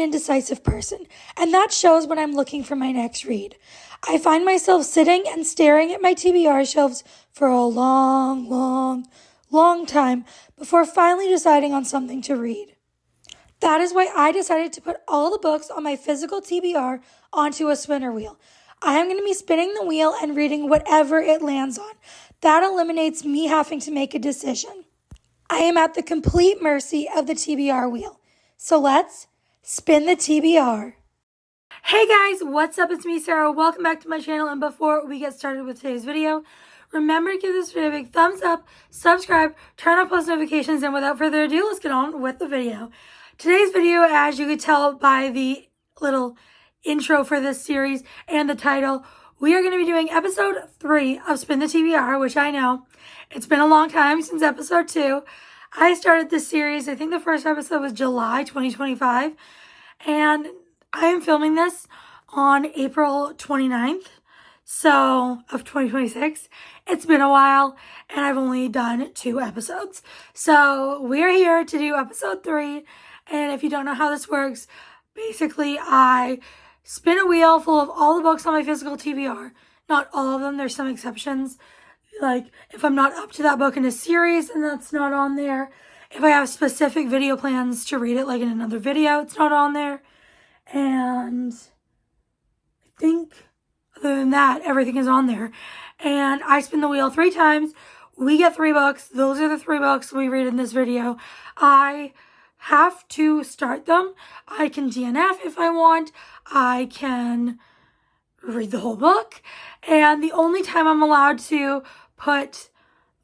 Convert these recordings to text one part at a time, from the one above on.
indecisive person, and that shows when I'm looking for my next read. I find myself sitting and staring at my TBR shelves for a long time before finally deciding on something to read. That is why I decided to put all the books on my physical TBR onto a spinner wheel. I am going to be spinning the wheel and reading whatever it lands on. That eliminates me having to make a decision. I am at the complete mercy of the TBR wheel. So let's spin the TBR. Hey guys, what's up? It's me, Sarah. Welcome back to my channel. And before we get started with today's video, remember to give this video a big thumbs up, subscribe, turn on post notifications, and without further ado, let's get on with the video. Today's video, as you could tell by the little intro for this series and the title, we are going to be doing episode 3 of Spin the TBR, which I know it's been a long time since episode 2. I started this series, I think the first episode was July 2025, and I am filming this on April 29th, of 2026. It's been a while, and I've only done 2 episodes. So we're here to do episode 3, and if you don't know how this works, basically I spin a wheel full of all the books on my physical TBR. Not all of them, there's some exceptions. Like, if I'm not up to that book in a series, and that's not on there. If I have specific video plans to read it, like in another video, it's not on there. And I think, other than that, everything is on there. And I spin the wheel 3 times. We get 3 books. Those are the 3 books we read in this video. I have to start them. I can DNF if I want. I can read the whole book. And the only time I'm allowed to put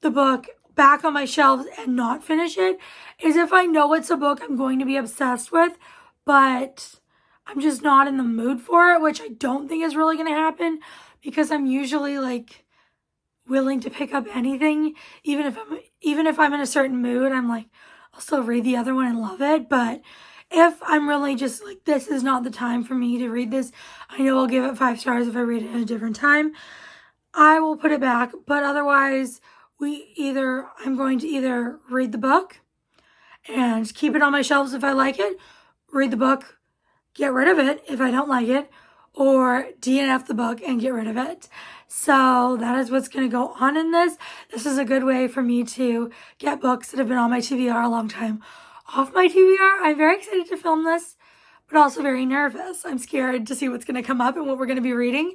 the book back on my shelves and not finish it is if I know it's a book I'm going to be obsessed with, but I'm just not in the mood for it, which I don't think is really going to happen because I'm usually like willing to pick up anything. Even if I'm in a certain mood, I'm like, I'll still read the other one and love it. But if I'm really just like, this is not the time for me to read this, I know I'll give it 5 stars if I read it at a different time, I will put it back. But otherwise, I'm going to either read the book and keep it on my shelves if I like it, read the book, get rid of it if I don't like it, or DNF the book and get rid of it. So that is what's going to go on in this. This is a good way for me to get books that have been on my TBR a long time off my TBR. I'm very excited to film this, but also very nervous. I'm scared to see what's going to come up and what we're going to be reading.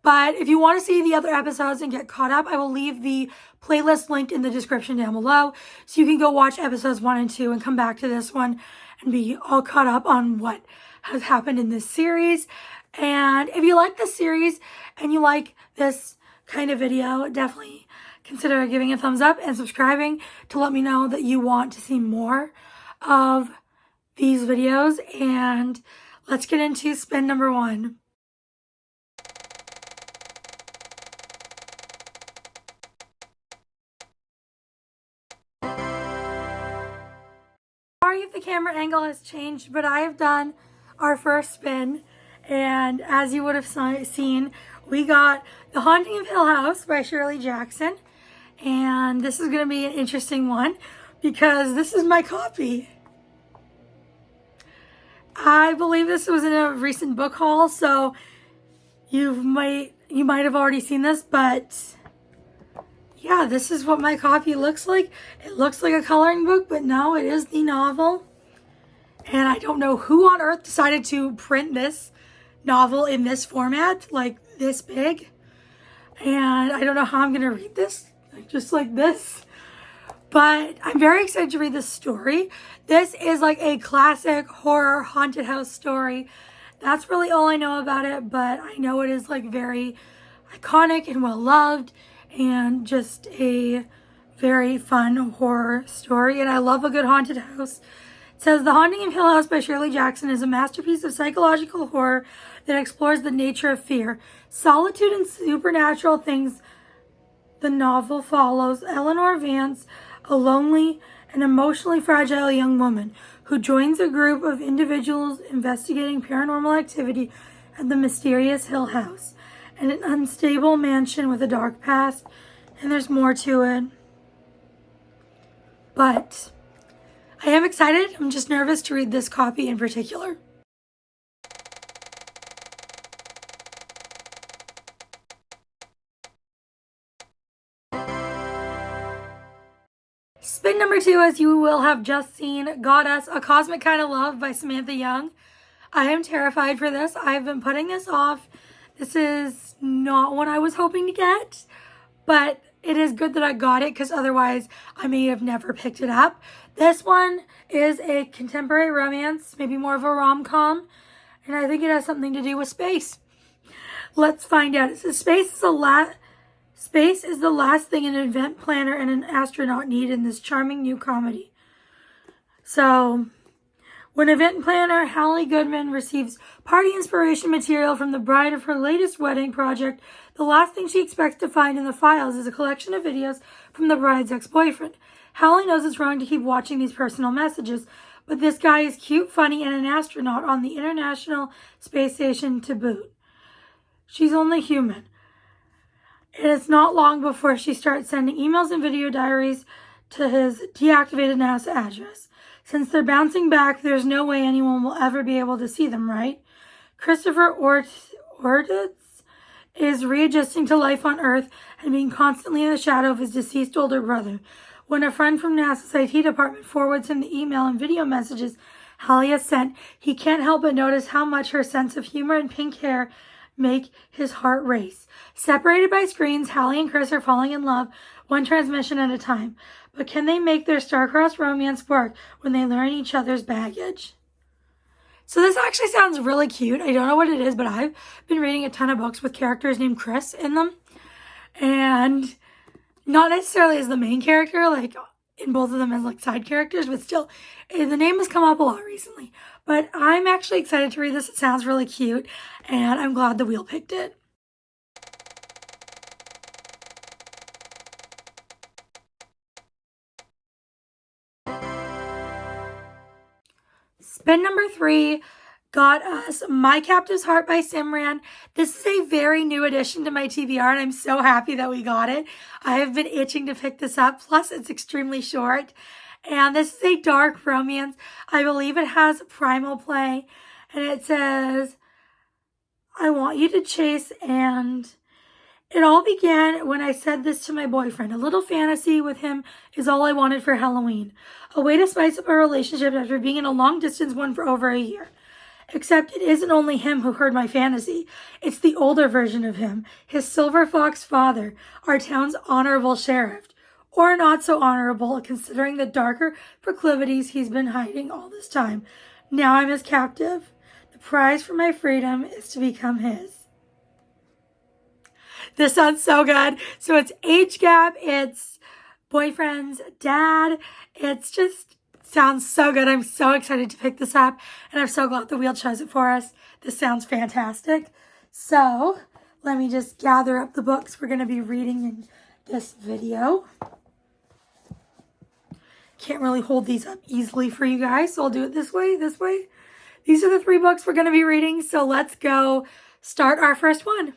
But if you want to see the other episodes and get caught up, I will leave the playlist linked in the description down below. So you can go watch episodes 1 and 2 and come back to this one and be all caught up on what has happened in this series. And if you like this series and you like this kind of video, definitely consider giving a thumbs up and subscribing to let me know that you want to see more of these videos. And let's get into spin number 1. Sorry if the camera angle has changed, but I have done our first spin, and as you would have seen, we got The Haunting of Hill House by Shirley Jackson, and this is going to be an interesting one because this is my copy. I believe this was in a recent book haul, so you might have already seen this, but yeah, this is what my copy looks like. It looks like a coloring book, but no, it is the novel. And I don't know who on earth decided to print this novel in this format, like this big. And I don't know how I'm going to read this, just like this. But I'm very excited to read this story. This is like a classic horror haunted house story. That's really all I know about it, but I know it is like very iconic and well loved and just a very fun horror story. And I love a good haunted house. It says, The Haunting of Hill House by Shirley Jackson is a masterpiece of psychological horror that explores the nature of fear, solitude, and supernatural things. The novel follows Eleanor Vance, a lonely and emotionally fragile young woman who joins a group of individuals investigating paranormal activity at the mysterious Hill House, an unstable mansion with a dark past, and there's more to it. But I am excited. I'm just nervous to read this copy in particular. Spin number 2, as you will have just seen, got us A Cosmic Kind of Love by Samantha Young. I am terrified for this. I've been putting this off. This is not what I was hoping to get, but it is good that I got it because otherwise I may have never picked it up. This one is a contemporary romance, maybe more of a rom-com, and I think it has something to do with space. Let's find out. It says space is the last thing an event planner and an astronaut need in this charming new comedy. So, when event planner Hallie Goodman receives party inspiration material from the bride of her latest wedding project, the last thing she expects to find in the files is a collection of videos from the bride's ex-boyfriend. Hallie knows it's wrong to keep watching these personal messages, but this guy is cute, funny, and an astronaut on the International Space Station to boot. She's only human. And it's not long before she starts sending emails and video diaries to his deactivated NASA address. Since they're bouncing back, there's no way anyone will ever be able to see them, right? Christopher Ortiz is readjusting to life on Earth and being constantly in the shadow of his deceased older brother. When a friend from NASA's IT department forwards him the email and video messages Hallie has sent, he can't help but notice how much her sense of humor and pink hair make his heart race. Separated by screens, Hallie and Chris are falling in love, one transmission at a time. But can they make their star-crossed romance work when they learn each other's baggage? So this actually sounds really cute. I don't know what it is, but I've been reading a ton of books with characters named Chris in them. And not necessarily as the main character, like in both of them as like side characters, but still, the name has come up a lot recently. But I'm actually excited to read this. It sounds really cute, and I'm glad the wheel picked it. Spin number 3 got us My Captive's Heart by Simran. This is a very new addition to my TBR, and I'm so happy that we got it. I have been itching to pick this up, plus it's extremely short. And this is a dark romance. I believe it has Primal Play, and it says, I want you to chase, and it all began when I said this to my boyfriend. A little fantasy with him is all I wanted for Halloween. A way to spice up our relationship after being in a long-distance one for over a year. Except it isn't only him who heard my fantasy. It's the older version of him, his silver fox father, our town's honorable sheriff. Or not so honorable, considering the darker proclivities he's been hiding all this time. Now I'm his captive. The prize for my freedom is to become his. This sounds so good. So it's age gap, it's boyfriend's dad. It's just sounds so good. I'm so excited to pick this up, and I'm so glad the wheel chose it for us. This sounds fantastic. So let me just gather up the books we're going to be reading in this video. Can't really hold these up easily for you guys, so I'll do it this way. These are the 3 books we're going to be reading, so let's go start our first one.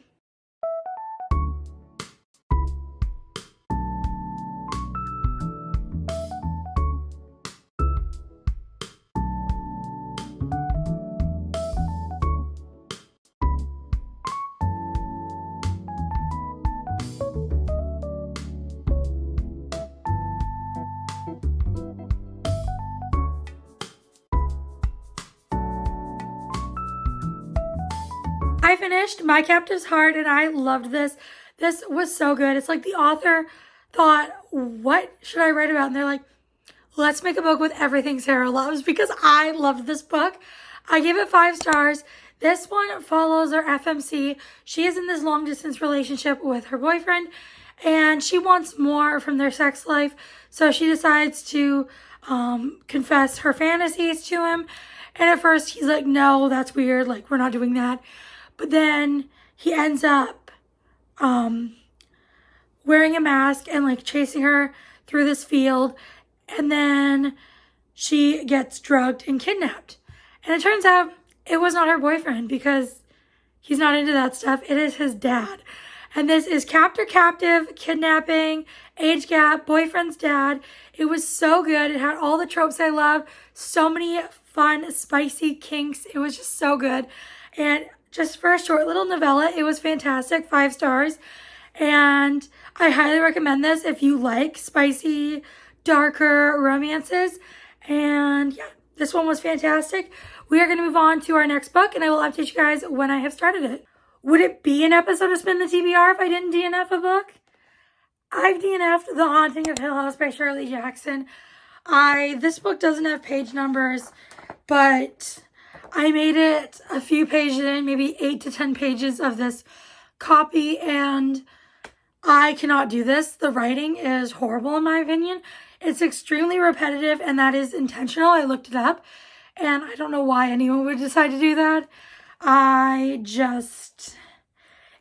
I finished My Captive's Heart, and I loved this. This was so good. It's like the author thought, what should I write about? And they're like, let's make a book with everything Sarah loves, because I loved this book. I gave it 5 stars. This one follows our FMC. She is in this long distance relationship with her boyfriend, and she wants more from their sex life. So she decides to confess her fantasies to him. And at first he's like, no, that's weird. Like, we're not doing that. But then he ends up wearing a mask and like chasing her through this field. And then she gets drugged and kidnapped. And it turns out it was not her boyfriend, because he's not into that stuff. It is his dad. And this is captor, captive, kidnapping, age gap, boyfriend's dad. It was so good. It had all the tropes I love. So many fun, spicy kinks. It was just so good. And just for a short little novella, it was fantastic. 5 stars. And I highly recommend this if you like spicy, darker romances. And yeah, this one was fantastic. We are going to move on to our next book, and I will update you guys when I have started it. Would it be an episode of Spin the TBR if I didn't DNF a book? I've DNF'd The Haunting of Hill House by Shirley Jackson. This book doesn't have page numbers, but I made it a few pages in, maybe 8 to 10 pages of this copy, and I cannot do this. The writing is horrible in my opinion. It's extremely repetitive, and that is intentional. I looked it up, and I don't know why anyone would decide to do that.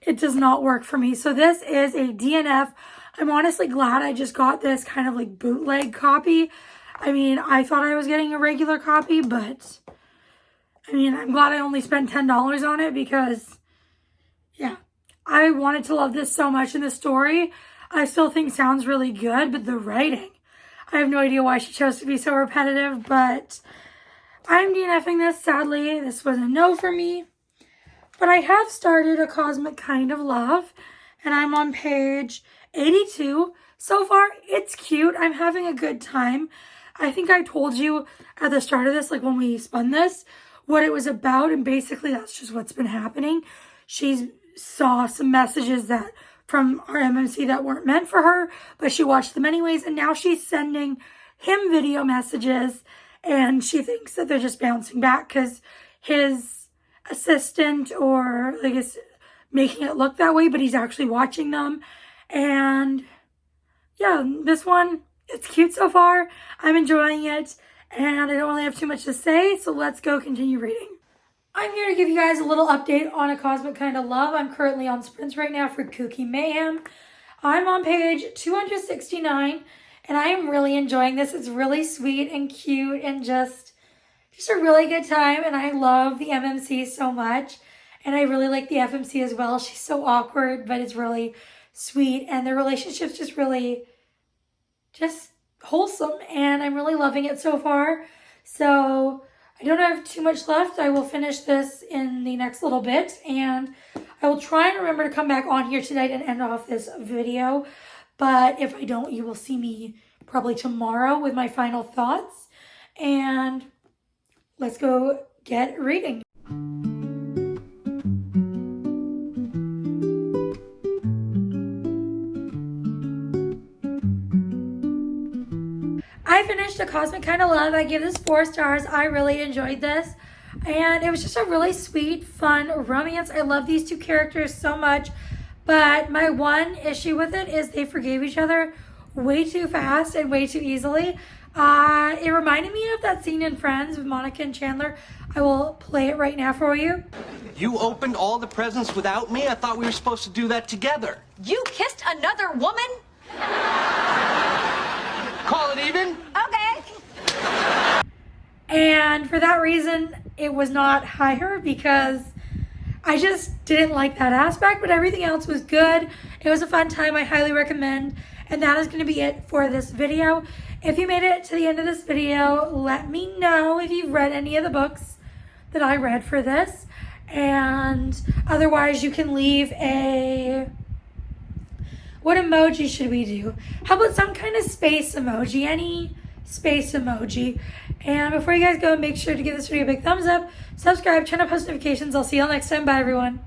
It does not work for me. So this is a DNF. I'm honestly glad I just got this kind of like bootleg copy. I mean, I thought I was getting a regular copy, but I mean, I'm glad I only spent $10 on it because, yeah, I wanted to love this so much, and the story I still think sounds really good, but the writing, I have no idea why she chose to be so repetitive, but I'm DNFing this, sadly. This was a no for me. But I have started A Cosmic Kind of Love, and I'm on page 82. So far, it's cute. I'm having a good time. I think I told you at the start of this, like when we spun this, what it was about, and basically that's just what's been happening. She saw some messages that from our MMC that weren't meant for her, but she watched them anyways, and now she's sending him video messages, and she thinks that they're just bouncing back because his assistant or like is making it look that way, but he's actually watching them. And yeah, this one, it's cute so far. I'm enjoying it, and I don't really have too much to say, so let's go continue reading. I'm here to give you guys a little update on A Cosmic Kind of Love. I'm currently on sprints right now for Kooky Mayhem. I'm on page 269, and I am really enjoying this. It's really sweet and cute and just a really good time, and I love the MMC so much, and I really like the FMC as well. She's so awkward, but it's really sweet, and their relationship's just really wholesome, and I'm really loving it so far. So I don't have too much left. I will finish this in the next little bit, and I will try and remember to come back on here tonight and end off this video. But if I don't, you will see me probably tomorrow with my final thoughts. And let's go get reading. I finished A Cosmic Kind of Love. I give this 4 stars. I really enjoyed this. And it was just a really sweet, fun romance. I love these two characters so much. But my one issue with it is they forgave each other way too fast and way too easily. It reminded me of that scene in Friends with Monica and Chandler. I will play it right now for you. You opened all the presents without me? I thought we were supposed to do that together. You kissed another woman? Call it even? Okay. And for that reason, it was not higher because I just didn't like that aspect, but everything else was good. It was a fun time. I highly recommend. And that is going to be it for this video. If you made it to the end of this video, let me know if you've read any of the books that I read for this. And otherwise, you can leave a... What emoji should we do? How about some kind of space emoji? Any space emoji. And before you guys go, make sure to give this video a big thumbs up, subscribe, turn on post notifications. I'll see you all next time. Bye, everyone.